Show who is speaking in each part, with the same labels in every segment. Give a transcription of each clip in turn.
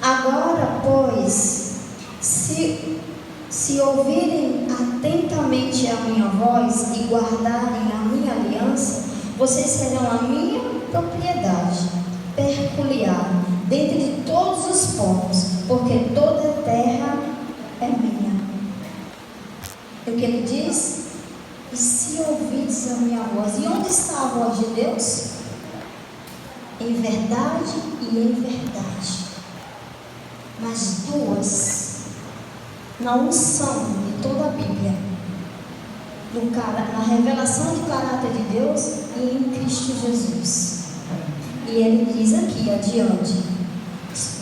Speaker 1: Agora, pois, se ouvirem atentamente a minha voz e guardarem a minha aliança, vocês serão a minha propriedade peculiar dentre todos os povos, porque toda a terra é minha. E o que ele diz? E se ouvides a minha voz? E onde está a voz de Deus? Em verdade e em verdade. Mas duas, na unção de toda a Bíblia, na revelação do caráter de Deus e em Cristo Jesus. E ele diz aqui adiante: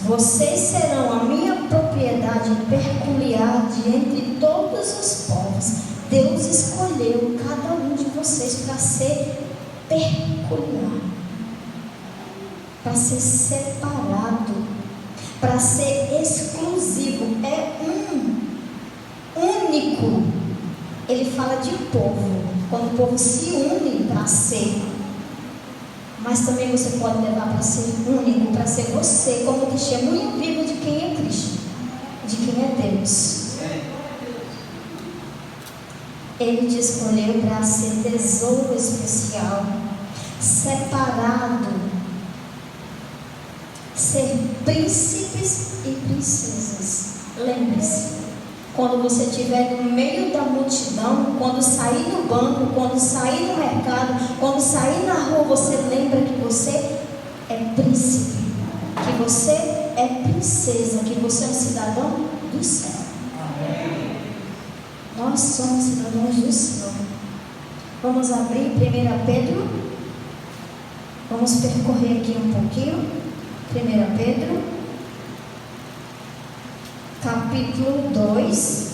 Speaker 1: vocês serão a minha propriedade peculiar de entre todos os povos. Deus escolheu cada um de vocês para ser peculiar, para ser separado, para ser exclusivo. É único. Ele fala de povo, quando o povo se une para ser. Mas também você pode levar para ser único, para ser você, como testemunha viva de quem é Cristo, de quem é Deus. Ele te escolheu para ser tesouro especial, separado, ser príncipes e princesas. Lembre-se, quando você estiver no meio da multidão, quando sair do banco, quando sair do mercado, quando sair na rua, você lembra que você é príncipe, que você é princesa, que você é um cidadão do céu. Nós somos cidadãos do céu. Vamos abrir 1 Pedro. Vamos percorrer aqui um pouquinho. 1 Pedro, capítulo 2.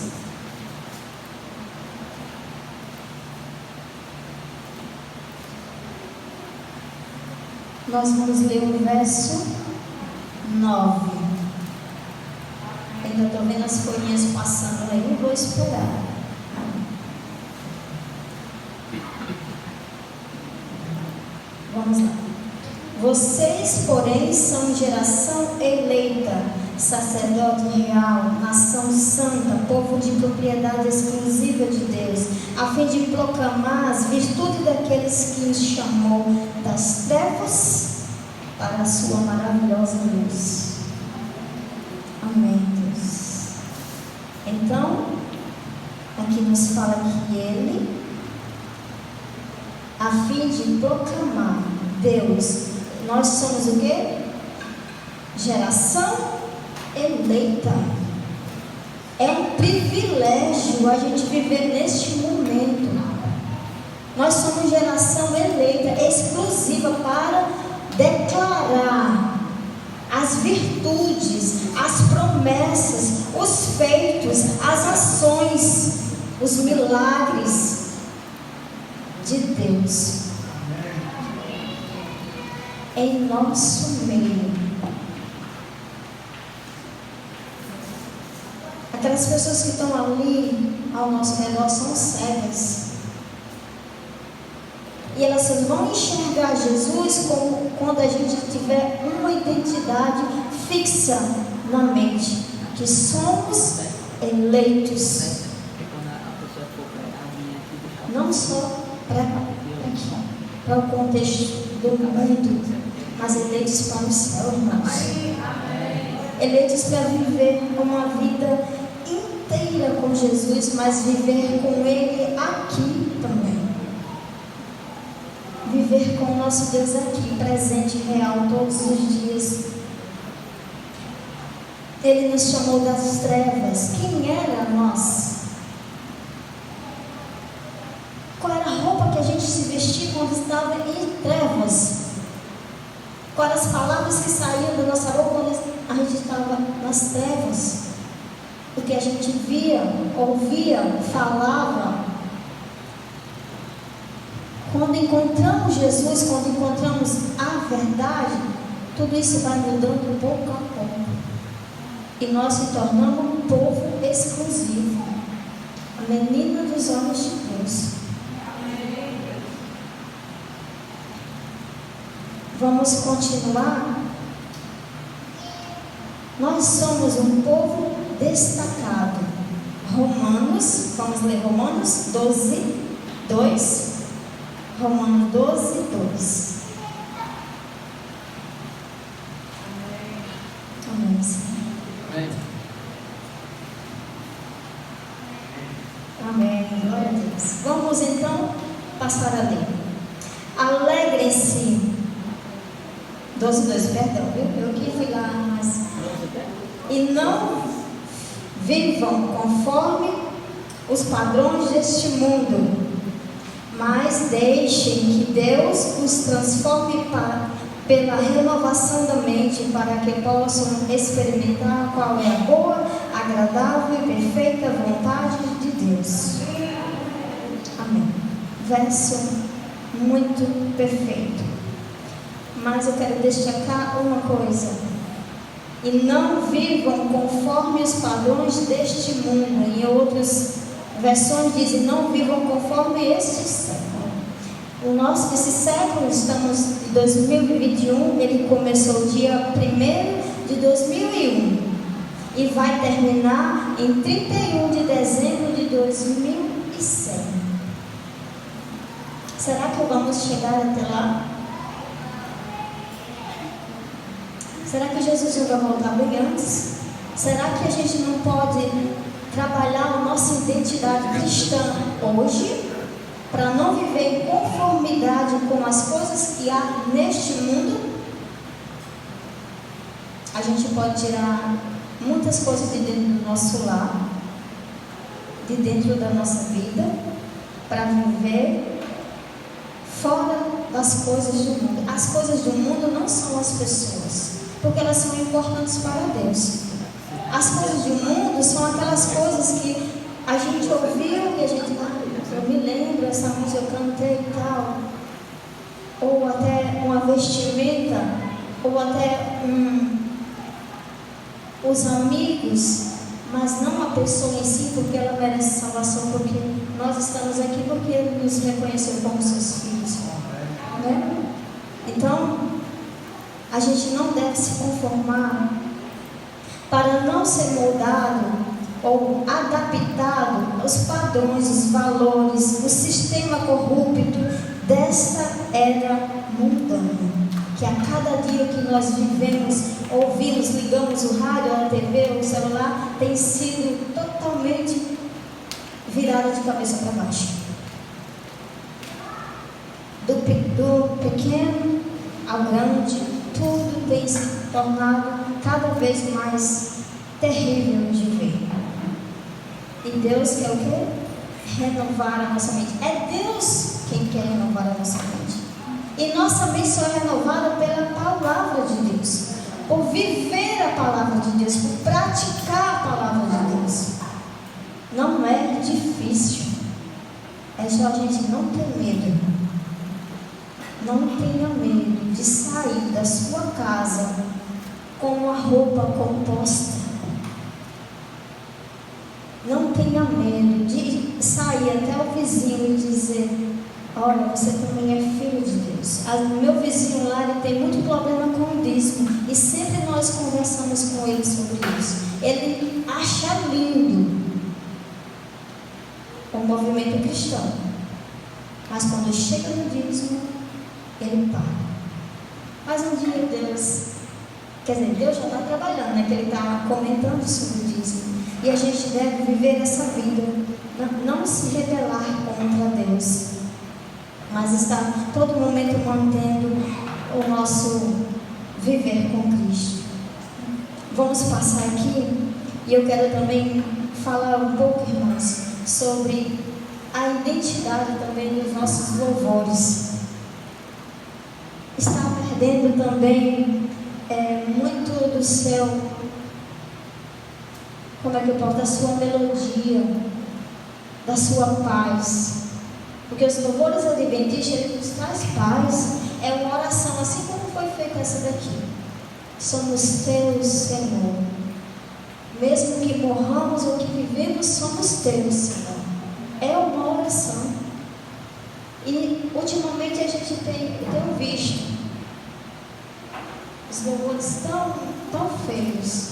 Speaker 1: Nós vamos ler o verso 9. Ainda estou vendo as folhinhas passando aí, não vou esperar. Vamos lá. Vocês, porém, são geração eleita, sacerdote real, nação santa, povo de propriedade exclusiva de Deus, a fim de proclamar as virtudes daqueles que os chamou das trevas para a sua maravilhosa luz. Amém, Deus. Então, aqui nos fala que ele, a fim de proclamar Deus, nós somos o quê? Geração eleita. É um privilégio a gente viver neste momento. Nós somos geração eleita, exclusiva, para declarar as virtudes, as promessas, os feitos, as ações, os milagres de Deus em nosso meio. Aquelas pessoas que estão ali ao nosso redor são cegas, e elas vão enxergar Jesus como quando a gente tiver uma identidade fixa na mente, que somos eleitos, não só para o contexto do mundo, mas eleitos para o céu, irmãos. Eleitos para viver uma vida inteira com Jesus, mas viver com Ele aqui também. Viver com o nosso Deus aqui, presente, real, todos os dias. Ele nos chamou das trevas. Quem era nós? Qual era a roupa que a gente se vestia quando estava em trevas? Quais eram as palavras que saíam da nossa boca quando a gente estava nas trevas? O que a gente via, ouvia, falava. Quando encontramos Jesus, quando encontramos a verdade, tudo isso vai mudando pouco a pouco. E nós se tornamos um povo exclusivo, a menina dos olhos de Deus. Vamos continuar. Nós somos um povo destacado. Romanos, vamos ler Romanos 12, 2. Romanos 12, 2. Amém, Senhor.
Speaker 2: Amém.
Speaker 1: Amém, glória a Deus. Vamos então passar a ler. Alegrem-se. 12, 2, perdão, viu? Eu que fui lá, mas. E não vivam conforme os padrões deste mundo, mas deixem que Deus os transforme pela renovação da mente, para que possam experimentar qual é a boa, agradável e perfeita vontade de Deus. Amém. Verso muito perfeito. Mas eu quero destacar uma coisa: e não vivam conforme os padrões deste mundo. Em outras versões dizem: não vivam conforme este século. Esse século, estamos em 2021, ele começou dia 1º de 2001 e vai terminar em 31 de dezembro de 2100. Será que vamos chegar até lá? Será que Jesus não vai voltar bem antes? Será que a gente não pode trabalhar a nossa identidade cristã hoje, para não viver em conformidade com as coisas que há neste mundo? A gente pode tirar muitas coisas de dentro do nosso lar, de dentro da nossa vida, para viver fora das coisas do mundo. As coisas do mundo não são as pessoas, porque elas são importantes para Deus. As coisas do mundo são aquelas coisas que a gente ouviu e a gente, eu me lembro, essa música eu cantei e tal, ou até uma vestimenta, ou até os amigos, mas não a pessoa em si, porque ela merece salvação, porque nós estamos aqui porque Ele nos reconheceu como seus filhos, né? Então, a gente não deve se conformar para não ser moldado ou adaptado aos padrões, os valores, o sistema corrupto desta era mundana, que a cada dia que nós vivemos, ouvimos, ligamos o rádio, a TV, ou o celular, tem sido totalmente virada de cabeça para baixo. Do pequeno ao grande, tudo tem se tornado cada vez mais terrível de ver. E Deus quer o quê? Renovar a nossa mente. É Deus quem quer renovar a nossa mente. E nossa mente só é renovada pela palavra de Deus, por viver a palavra de Deus, por praticar a palavra de Deus. Não é difícil, é só a gente não ter medo. Não tenha medo de sair da sua casa com uma roupa composta. Não tenha medo de sair até o vizinho e dizer: olha, você também é filho de Deus. Meu vizinho lá, ele tem muito problema com o dízimo, e sempre nós conversamos com ele sobre isso. Ele acha lindo o movimento cristão, mas quando chega no dízimo, ele para. Mas um dia Deus já está trabalhando, né? Que ele está comentando sobre o dízimo. E a gente deve viver essa vida, não se rebelar contra Deus, mas estar todo momento mantendo o nosso viver com Cristo. Vamos passar aqui, e eu quero também falar um pouco, irmãos, sobre a identidade também dos nossos louvores. Está perdendo também muito do seu, como é que eu posso, da sua melodia, da sua paz. Porque os louvores adventistas, ele nos traz paz. É uma oração, assim como foi feita essa daqui: somos teus, Senhor. Mesmo que morramos ou que vivemos, somos teus, Senhor. É uma oração. E ultimamente a gente tem visto os louvores tão feios,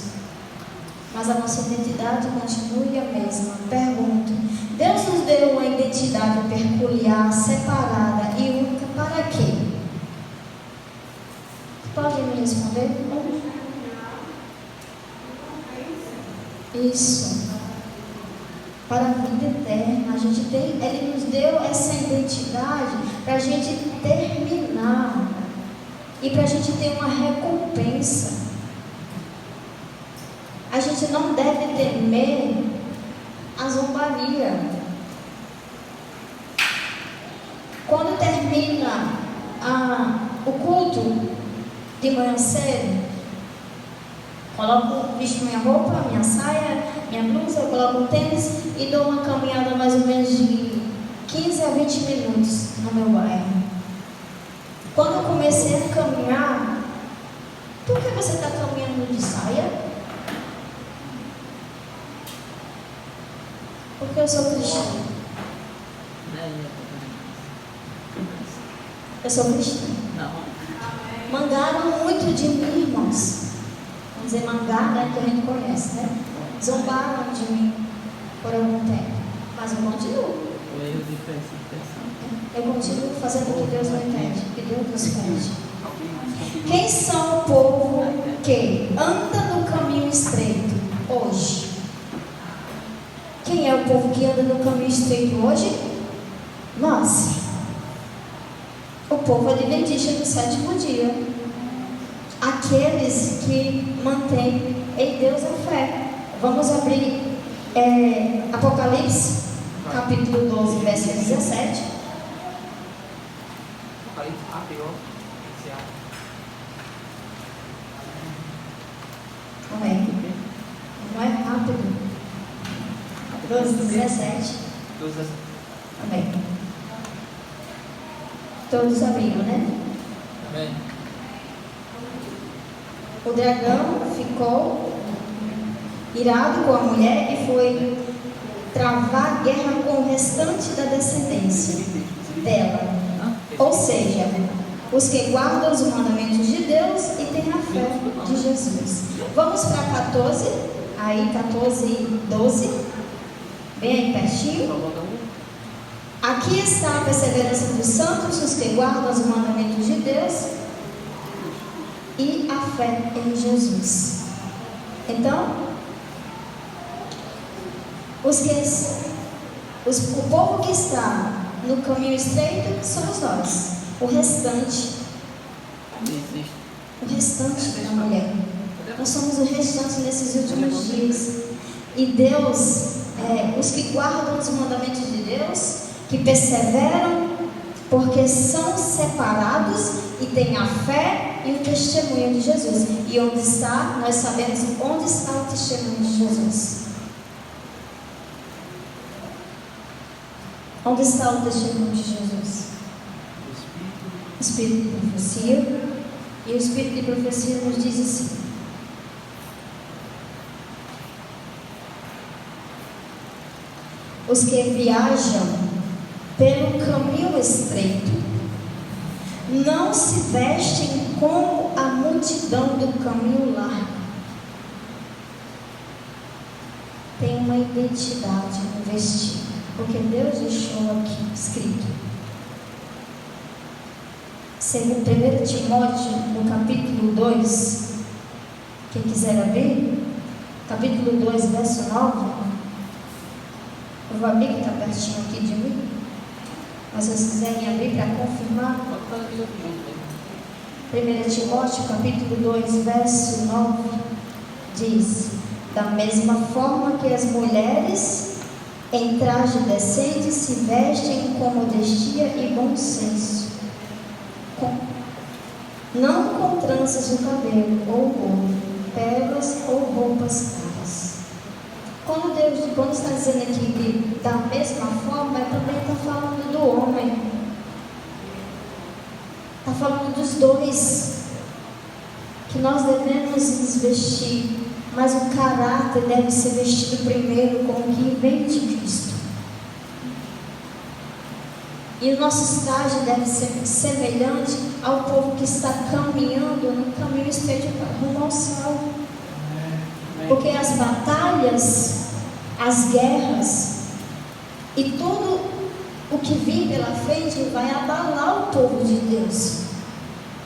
Speaker 1: mas a nossa identidade continue a mesma. Pergunto: Deus nos deu uma identidade peculiar, separada e única para quê? Pode me responder? Isso. Para a vida eterna. Ele nos deu essa identidade para a gente terminar e para a gente ter uma recompensa. A gente não deve temer a zombaria. Quando termina o culto de manhã cedo, visto minha roupa, minha saia, minha blusa, eu coloco um tênis e dou uma caminhada mais ou menos de 15 a 20 minutos no meu bairro. Quando eu comecei a caminhar, por que você está caminhando de saia? Porque eu sou cristã. Eu sou cristã. Mangaram muito de mim, irmãos. Vamos dizer mangar, né? Que a gente conhece, né? Zombaram de mim por algum tempo. Mas eu continuo. Eu continuo fazendo o que Deus não entende, o que Deus nos pede. Quem são o povo que anda no caminho estreito hoje? Quem é o povo que anda no caminho estreito hoje? Nós. O povo adventista do sétimo dia. Aqueles que mantêm em Deus a fé. Vamos abrir Apocalipse, capítulo 12, versículo 17. Amém. Não é rápido. 12, 17. Amém. Todos abriram, né?
Speaker 2: Amém.
Speaker 1: O dragão ficou irado com a mulher e foi travar guerra com o restante da descendência dela. Ou seja, os que guardam os mandamentos de Deus e têm a fé de Jesus. Vamos para 14, aí 14 e 12, bem aí pertinho. Aqui está a perseverança dos santos, os que guardam os mandamentos de Deus e a fé em Jesus. Então, o povo que está no caminho estreito somos nós. O restante da mulher. Nós somos o restante nesses últimos dias. E Deus, os que guardam os mandamentos de Deus, que perseveram, porque são separados e têm a fé e o testemunho de Jesus. E onde está, nós sabemos onde está o testemunho de Jesus. Onde está o testemunho de Jesus? O Espírito de profecia. E o Espírito de profecia nos diz assim: os que viajam pelo caminho estreito não se vestem como a multidão do caminho largo. Tem uma identidade no vestido, porque Deus deixou aqui escrito. Segundo 1 Timóteo, no capítulo 2, quem quiser abrir, capítulo 2, verso 9. Eu vou abrir, que está pertinho aqui de mim. Mas se vocês quiserem abrir para confirmar, 1 Timóteo, capítulo 2, verso 9, diz: da mesma forma que as mulheres em traje decente se vestem com modestia e bom senso, não com tranças no cabelo, ou ouro, pérolas ou roupas caras. Quando está dizendo aqui que da mesma forma, também está falando do homem. Está falando dos dois. Que nós devemos nos vestir, mas o caráter deve ser vestido primeiro com o que vem de Cristo. E o nosso estágio deve ser semelhante ao povo que está caminhando no caminho estreito rumo ao céu. Porque as batalhas, as guerras e tudo o que vir pela frente vai abalar o povo de Deus.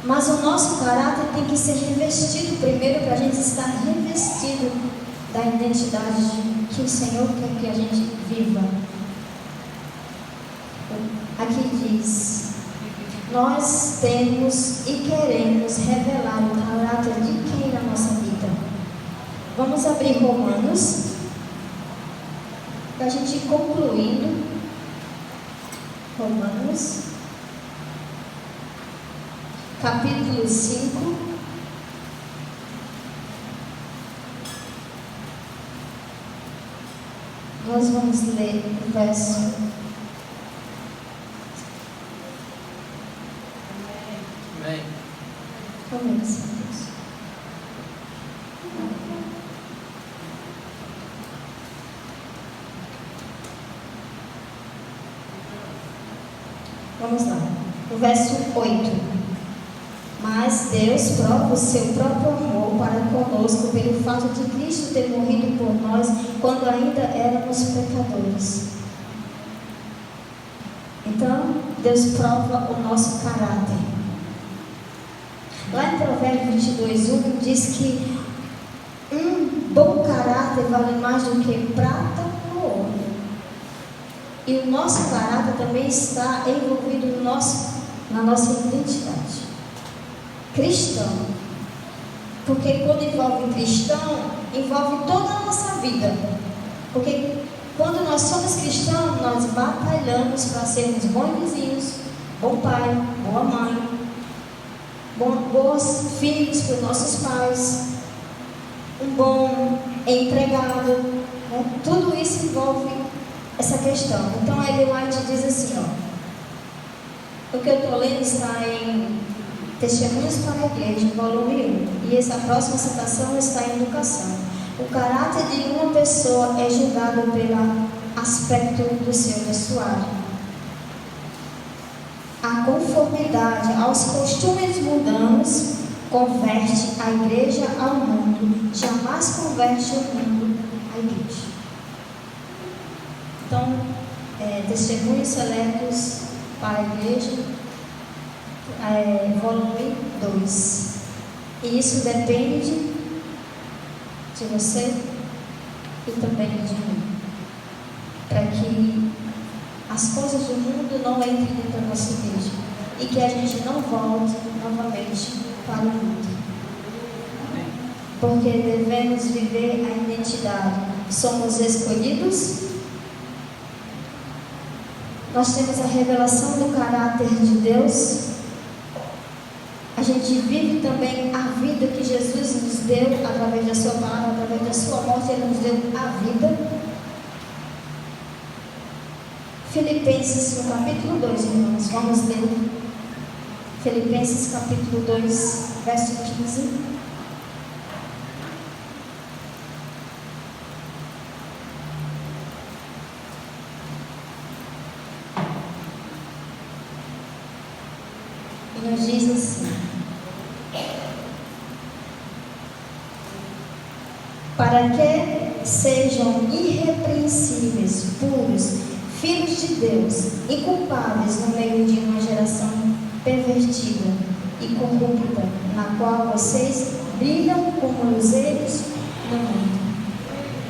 Speaker 1: Mas o nosso caráter tem que ser revestido primeiro, para a gente estar revestido da identidade que o Senhor quer que a gente viva. Aqui diz: nós temos e queremos revelar o caráter de quem na nossa vida. Vamos abrir Romanos, para a gente ir concluindo. Romanos, capítulo 5. Nós vamos ler o verso.
Speaker 2: Amém.
Speaker 1: Amém. Vamos lá. O verso 8. Mas Deus prova o seu próprio amor para conosco pelo fato de Cristo ter morrido por nós quando ainda éramos pecadores. Então, Deus prova o nosso caráter. Lá em Provérbios 22:1 diz que um bom caráter vale mais do que prata ou ouro. E o nosso caráter também está envolvido na nossa identidade. Cristão. Porque quando envolve cristão, envolve toda a nossa vida. Porque quando nós somos cristãos, nós batalhamos para sermos bons vizinhos, bom pai, boa mãe, bons filhos para os nossos pais, um bom empregado, né? Tudo isso envolve essa questão. Então a Ellen White diz assim, ó, o que eu estou lendo está em Testemunhos para a Igreja, volume 1, e essa próxima citação está em Educação. O caráter de uma pessoa é julgado pelo aspecto do seu vestuário. A conformidade aos costumes mundanos converte a igreja ao mundo, jamais converte o mundo à igreja. Então, Testemunhos Seletos para a Igreja, volume 2. E isso depende de você e também de mim, para que as coisas do mundo não entrem dentro da nossa igreja e que a gente não volte novamente para o mundo. Porque devemos viver a identidade. Somos escolhidos. Nós temos a revelação do caráter de Deus. A gente vive também a vida que Jesus nos deu através da sua palavra, através da sua morte, Ele nos deu a vida. Filipenses, no capítulo 2, irmãos, vamos ler. Filipenses, capítulo 2, verso 15. E nos diz assim: para que sejam irrepreensíveis, puros, filhos de Deus, inculpáveis no meio de uma geração pervertida e corrupta, na qual vocês brilham como luzeiros no mundo.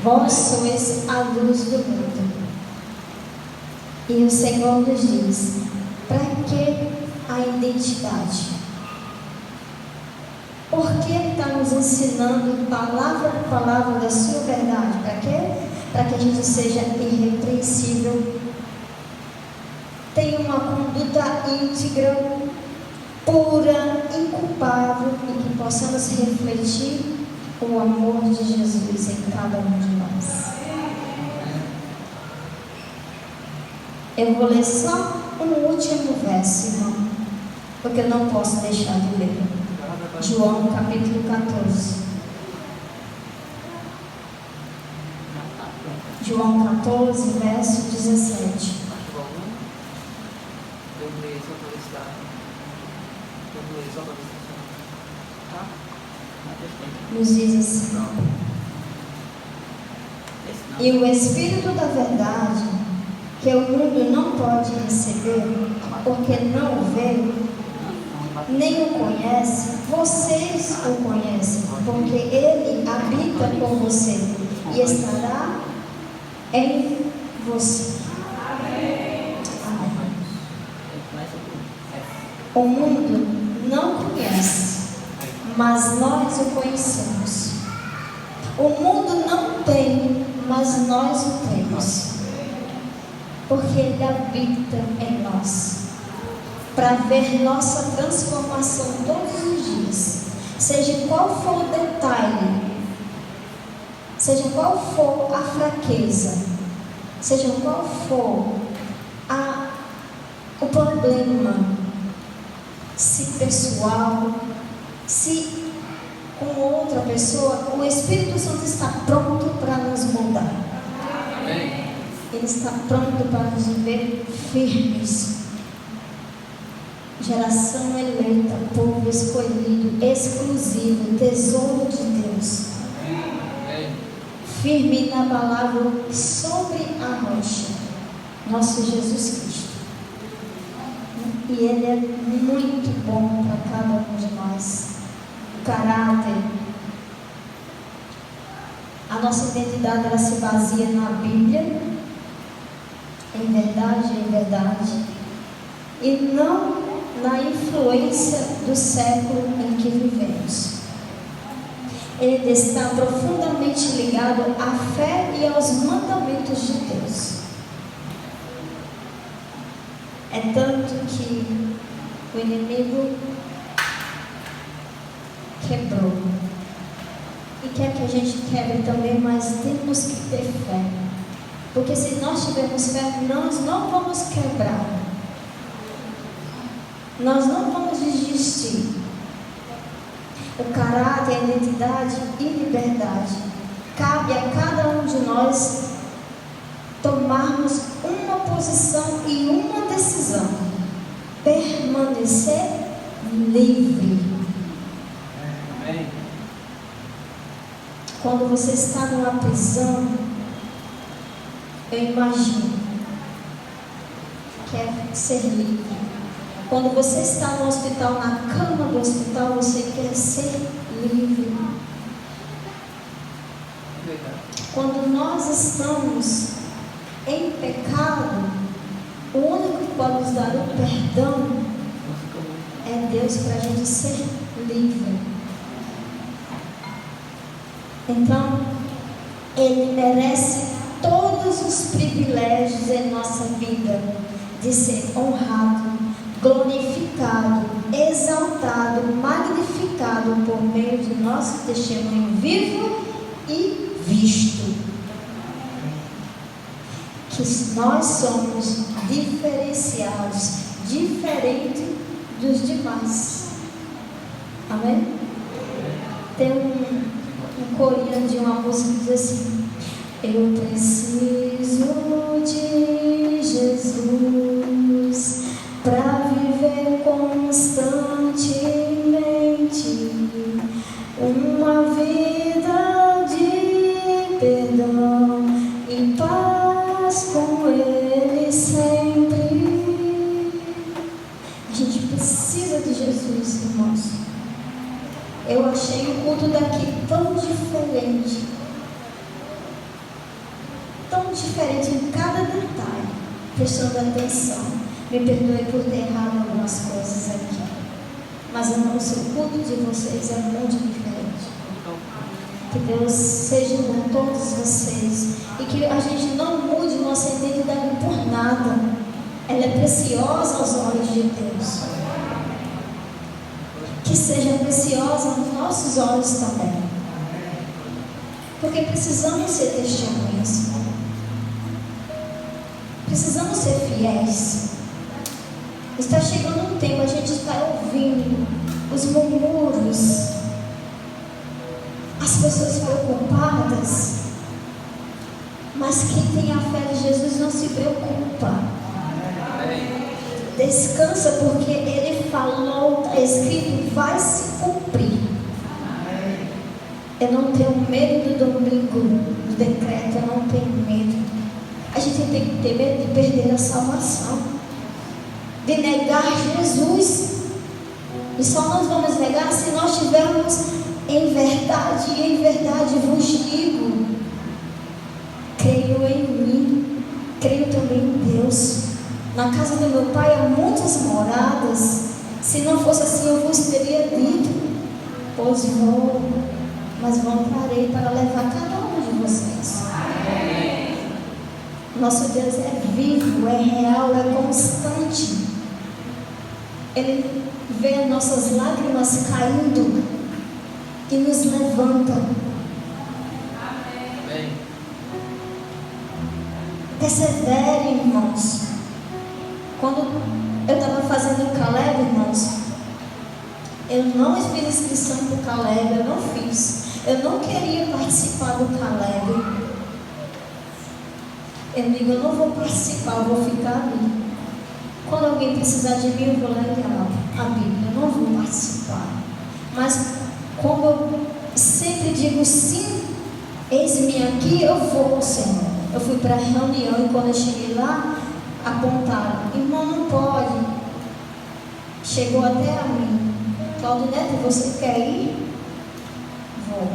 Speaker 1: Vós sois a luz do mundo. E o Senhor nos diz: para que a identidade? Porque Ele está nos ensinando palavra por palavra da sua verdade. Para quê? Para que a gente seja irrepreensível, tenha uma conduta íntegra, pura, inculpável, e que possamos refletir o amor de Jesus em cada um de nós. Eu vou ler só um último verso, irmão, porque eu não posso deixar de ler. João capítulo 14. João 14, verso 17. Nos diz assim: E o Espírito da verdade, que o mundo não pode receber, porque não o vê, nem o conhece, vocês o conhecem, porque ele habita com você e estará em você. Amém. O mundo não conhece, mas nós o conhecemos. O mundo não tem, mas nós o temos, porque ele habita em nós, para ver nossa transformação todos os dias, seja qual for o detalhe, seja qual for a fraqueza, seja qual for o problema, se pessoal, se com outra pessoa, o Espírito Santo está pronto para nos mudar. Amém. Ele está pronto para nos ver firmes. Geração eleita, povo escolhido, exclusivo, tesouro de Deus. Amém. Firme e inabalável sobre a rocha, nosso Jesus Cristo. E Ele é muito bom para cada um de nós. O caráter, a nossa identidade, ela se baseia na Bíblia, em verdade, e não na influência do século em que vivemos. Ele está profundamente ligado à fé e aos mandamentos de Deus. É tanto que o inimigo quebrou e quer que a gente quebre também, mas temos que ter fé, porque se nós tivermos fé, nós não vamos quebrar, nós não vamos desistir. O caráter, a identidade e liberdade, cabe a cada um de nós tomarmos uma posição e uma decisão: permanecer livre. Amém. Quando você está numa prisão, eu imagino que é ser livre. Quando você está no hospital, na cama do hospital, você quer ser livre. Quando nós estamos em pecado, o único que pode nos dar o perdão é Deus, para a gente ser livre. Então, Ele merece todos os privilégios em nossa vida, de ser honrado, glorificado, exaltado, magnificado por meio de nosso testemunho vivo e visto. Que nós somos diferenciados, diferente dos demais. Amém? Tem um corinho de uma música que diz assim: eu preciso de Jesus para viver constantemente uma vida de perdão e paz com Ele sempre. A gente precisa de Jesus, irmãos. Eu achei o culto daqui tão diferente em cada detalhe, prestando atenção. Me perdoe por ter errado algumas coisas aqui, mas irmãos, o culto de vocês é muito diferente. Que Deus seja com todos vocês e que a gente não mude nossa identidade por nada. Ela é preciosa aos olhos de Deus. Que seja preciosa aos nossos olhos também, porque precisamos ser testemunhas, precisamos ser fiéis. Está chegando um tempo, a gente está ouvindo os murmúrios, as pessoas preocupadas, mas quem tem a fé de Jesus não se preocupa. Descansa, porque Ele falou, está escrito, vai se cumprir. Eu não tenho medo do domingo, do decreto, eu não tenho gente tem que ter medo de perder a salvação, de negar Jesus. E só nós vamos negar se nós estivermos em verdade. E em verdade vos digo: creio em mim, creio também em Deus. Na casa do meu Pai há muitas moradas. Se não fosse assim, eu vos teria dito: pois vou, mas voltarei para levar cada um de vocês. Nosso Deus é vivo, é real, é constante. Ele vê as nossas lágrimas caindo e nos levanta. Amém. Persevere, irmãos. Quando eu estava fazendo o Caleb, irmãos, eu não fiz inscrição para o Caleb, eu não fiz. Eu não queria participar do Caleb. Eu digo: eu não vou participar, eu vou ficar ali. Quando alguém precisar de mim, eu vou ler a Bíblia. Eu não vou participar. Mas como eu sempre digo sim, eis-me aqui, eu vou, Senhor. Eu fui para a reunião e quando eu cheguei lá, apontaram: irmão, não pode. Chegou até a mim: Claudinete, você quer ir? Vou.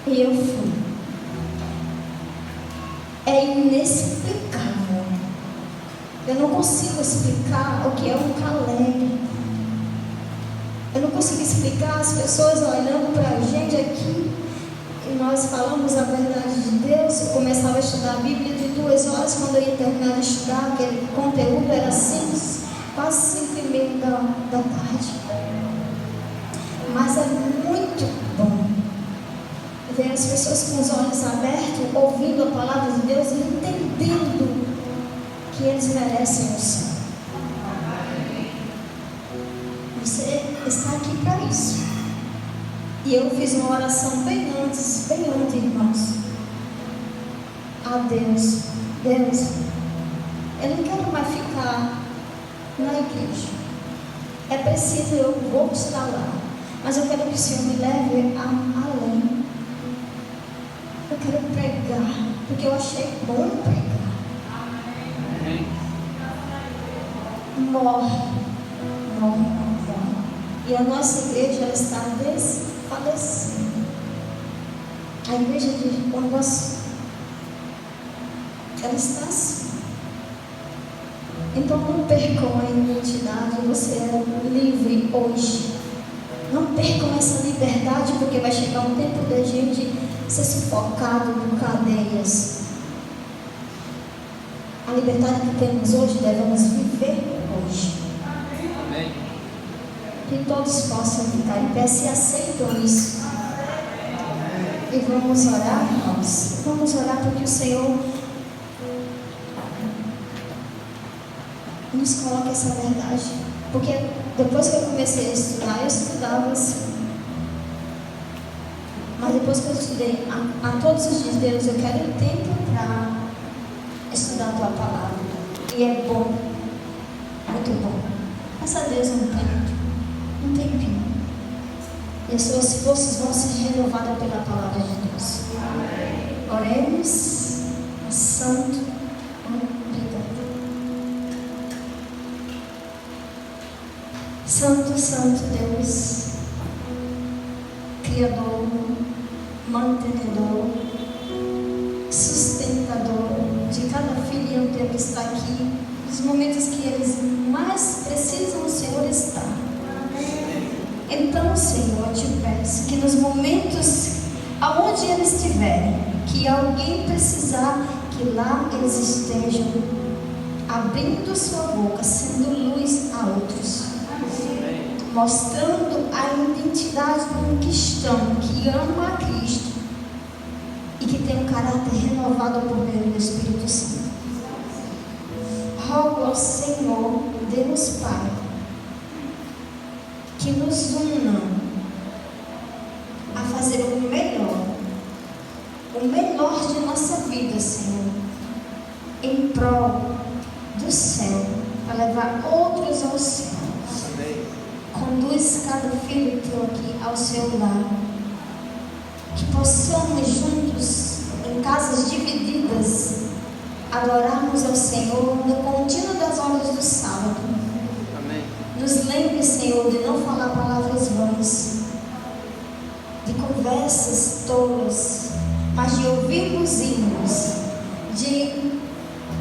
Speaker 1: E eu fui. É inexplicável. Eu não consigo explicar o que é um Caleb. Eu não consigo explicar as pessoas olhando para a gente aqui e nós falamos a verdade de Deus. Eu começava a estudar a Bíblia de 2 horas, quando eu ia terminar de estudar, aquele conteúdo era quase 5:30 da tarde. Mas é muito bom ver as pessoas com os olhos abertos, ouvindo a palavra de Deus e entendendo que eles merecem o céu. Você está aqui para isso. E eu fiz uma oração bem antes, irmãos. A Deus: Deus, eu não quero mais ficar na igreja. É preciso, eu vou estar lá, mas eu quero que o Senhor me leve além. Eu quero pregar, porque eu achei bom pregar. Morre. E a nossa igreja, ela está desfalecendo. A igreja de Congoço, ela está assim. Então não percam a identidade. Você é livre hoje. Não percam essa liberdade, porque vai chegar um tempo da gente ser sufocado por cadeias. A liberdade que temos hoje, devemos viver hoje. Amém. Que todos possam ficar em pé, se aceitam isso. E vamos orar, irmãos. Vamos orar porque o Senhor nos coloca essa verdade. Porque depois que eu comecei a estudar, eu estudava assim. Mas depois que eu estudei a todos os dias, Deus, eu quero tempo para estudar a tua palavra. E é bom, muito bom. Peça a Deus um tempinho. E as suas forças vão ser renovadas pela palavra de Deus. Oremos. Santo, obrigado. Santo, Santo Deus, Criador, mantenedor, sustentador de cada filho teu que está aqui, nos momentos que eles mais precisam, o Senhor está. Então, Senhor, eu te peço que nos momentos aonde eles estiverem, que alguém precisar, que lá eles estejam abrindo sua boca, sendo luz a outros, mostrando a identidade de um cristão que ama a Cristo e que tem um caráter renovado por meio do Espírito Santo. Rogo ao Senhor, Deus Pai, que nos una a fazer o melhor de nossa vida, Senhor, em prol do céu, para levar outros ao céu. Conduz cada filho teu aqui ao seu lar, que possamos juntos em casas divididas, adorarmos ao Senhor no contínuo das horas do sábado.
Speaker 2: Amém.
Speaker 1: Nos lembre, Senhor, de não falar palavras vãs, de conversas tolas, mas de ouvirmos hinos, de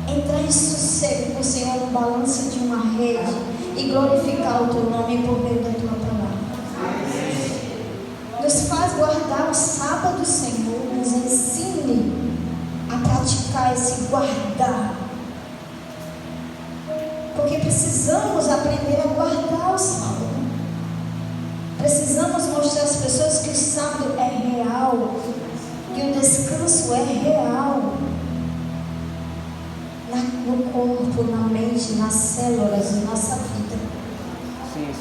Speaker 1: entrar em sossego com o Senhor no balanço de uma rede e glorificar o Teu nome por meio da Tua palavra. Nos faz guardar o sábado, Senhor, nos ensine a praticar esse guardar, porque precisamos aprender a guardar o sábado. Precisamos mostrar às pessoas que o sábado é real, que o descanso é real, no corpo, na mente, nas células de nossa vida.
Speaker 2: Sim.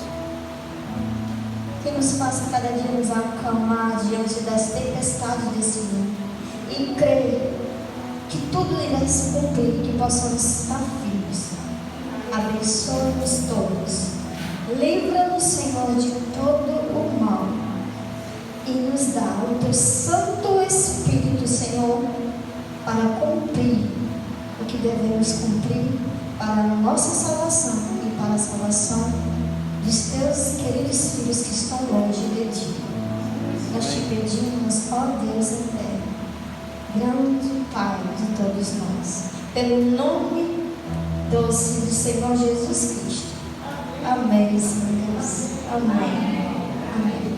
Speaker 1: Que nos faça cada dia nos acalmar diante das tempestades desse mundo e crer que tudo irá se cumprir, que possamos estar firmes. Abençoa-nos todos, livra-nos, Senhor, de todo o mal e nos dá o Teu Santo Espírito, Senhor, para cumprir o que devemos cumprir para a nossa salvação e para a salvação dos Teus queridos filhos que estão longe de Ti. Nós Te pedimos, ó Deus eterno, grande Pai de todos nós, pelo nome doce do Senhor Jesus Cristo. Amém, Senhor Deus. Amém. Amém.